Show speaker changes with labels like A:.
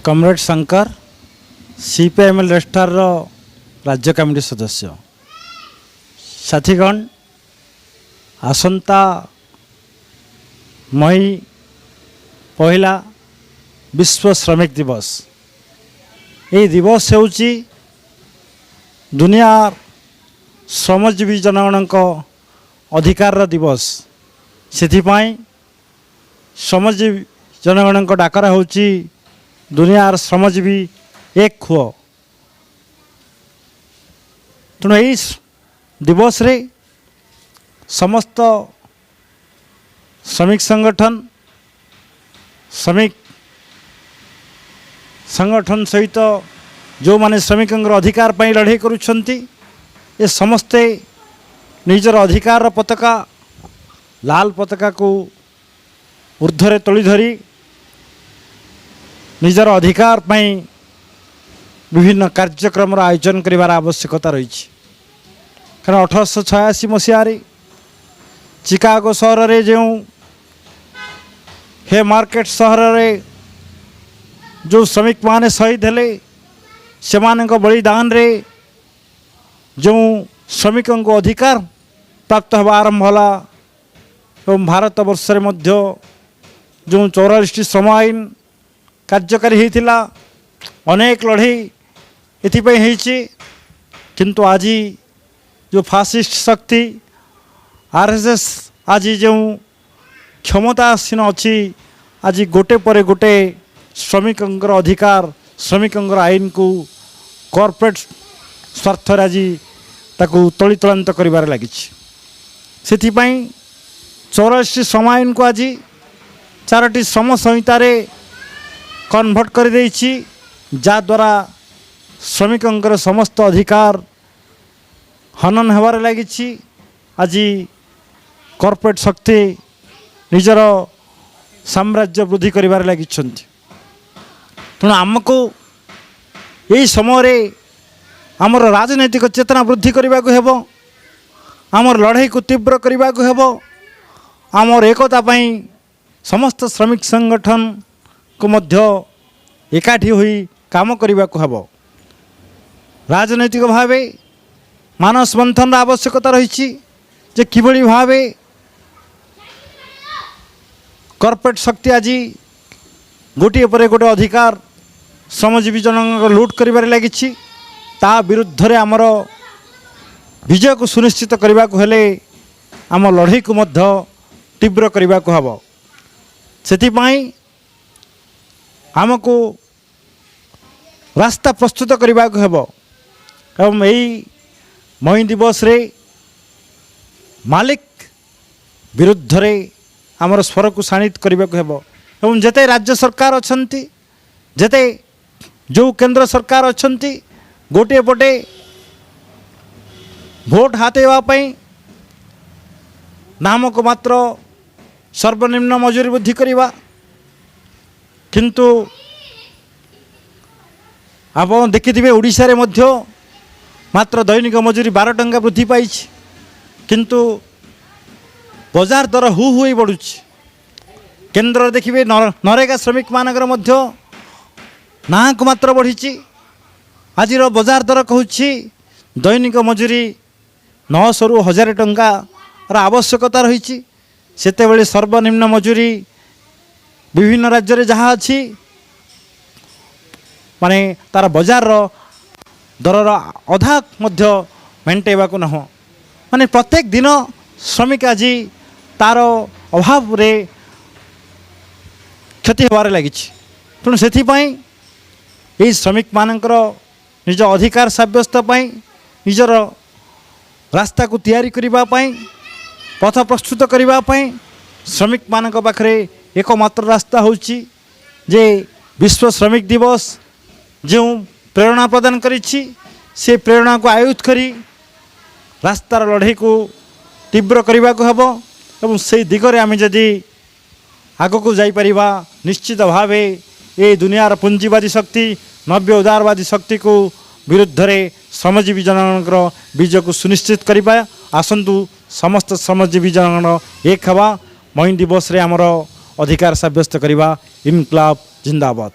A: Comrade Shankar CPML रेस्टार राज्य committee सदस्य साथीगण आसंता मई पहला विश्व श्रमिक दिवस। ये दिवस होउची दुनिया श्रमजीवी जनगण अधिकार दिवस। से श्रमजीवी जनगण डाकरा होउची दुनियार श्रमजीवी एक खुआ। तेणु यही दिवस रे समस्त श्रमिक संगठन सहित जो माने श्रमिक अधिकार पर लड़ाई करुछंती ये समस्ते निजर अधिकार पताका लाल पताका को ऊर्ध्वरे तोली धरी निजर अधिकार पर विभिन्न कार्यक्रम आयोजन करिवार आवश्यकता रही। कारण 1886 मसीह चिकागो सहर रे जो हे मार्केट सहर रे जो श्रमिक माने शहीद हेले से बलिदान रे जो श्रमिक को अधिकार प्राप्त होगा आरंभ होला। एवं भारत वर्ष रे मध्य जो 44 श्रम आईन कार्यकारी होता अनेक लड़ाई एथिपाई होइछि। किंतु आज जो फासिस्ट शक्ति आरएसएस आज जो क्षमतासीन अच्छी आज गोटे पर गोटे श्रमिक अधिकार श्रमिक आईन को कॉर्पोरेट स्वार्थ आज ताकू तलितलांत करिबार लगी। से 84 श्रम आईन को आज 4टी श्रम संहितार कन्वर्ट कर देछि, जा द्वारा श्रमिक समस्त अधिकार हनन होबार लगी। आज कॉर्पोरेट शक्ति निजर साम्राज्य वृद्धि करिबार लगी। तेणु आमको यही समय आमर राजनैतिक चेतना वृद्धि करने को हेबो, आमर लड़ाई को तीव्र करने को हेबो, आमर एकता पाई समस्त श्रमिक संगठन को मध्य एकाठी हुई काम करने को हेबो। राजनैतिक भावे मानस मंथन आवश्यकता रही जे किभली भावे कॉर्पोरेट शक्ति आज गोटे पर गोटे अधिकार श्रमजीवी जन लुट कर लगी। ता विरुद्ध रे आमर विजय को सुनिश्चित करने को हेले आम लड़ाई को मध्य तीव्र करने को हेबो। सेथिपाई आमको रास्ता प्रस्तुत करने को हेबो। एवं यही मई दिवस रे मालिक विरुद्ध रे आमर स्वर को शाणित करने को हेबो। एवं जेते राज्य सरकार अछंती जेते जो केंद्र सरकार अछंती गोटे पटे भोट हाथेवाई नामक मात्र सर्वनिम्न मजूरी वृद्धि करवा, किंतु आप देखिथिबे ओडिशा रे मध्य मात्र दैनिक मजूरी 12 टंका वृद्धि पाई, किंतु बाजार दर हु हुई बढ़ुछि। केंद्र देखिए नरेगा श्रमिक मानकर मध्य नाक मात्र बढ़ी। आज बाजार दर कहूँ दैनिक मजूरी 900 ରୁ 1000 टंकार आवश्यकता रही। सेतेबेले सर्वनिम्न मजूरी विभिन्न राज्य रे जहाँ अच्छी माने तार बाजार दरर अधा मध्य मेंटेवा को न माने प्रत्येक दिन श्रमिक आज तार अभाव रे क्षति होबार लगी। तेणु से यही श्रमिक मानकर निज अधिकार सब्यस्त पाई निजर रास्ता को तैयारी करिबा पाई पथ प्रस्तुत करिबा पाई श्रमिक मानक पाखरे एकमात्र रास्ता होची जे विश्व श्रमिक दिवस जो प्रेरणा प्रदान करिछि से प्रेरणा को आयुध करी रास्तार लड़ाई को तीव्र करने को हेबो। एवं से दिगरे आम जदि आग को जाइपरिबा निश्चित भावे ये दुनियार पुंजीवादी शक्ति नव्य उदारवादी शक्ति को विरुद्ध रे श्रमजीवी जनगणर विजय को सुनिश्चित करवा। आसंतु समस्त श्रमजीवी जनगण एक हवा मई दिवस रे आमर अधिकार सब्यस्त करवा। इनकलाब जिंदाबाद।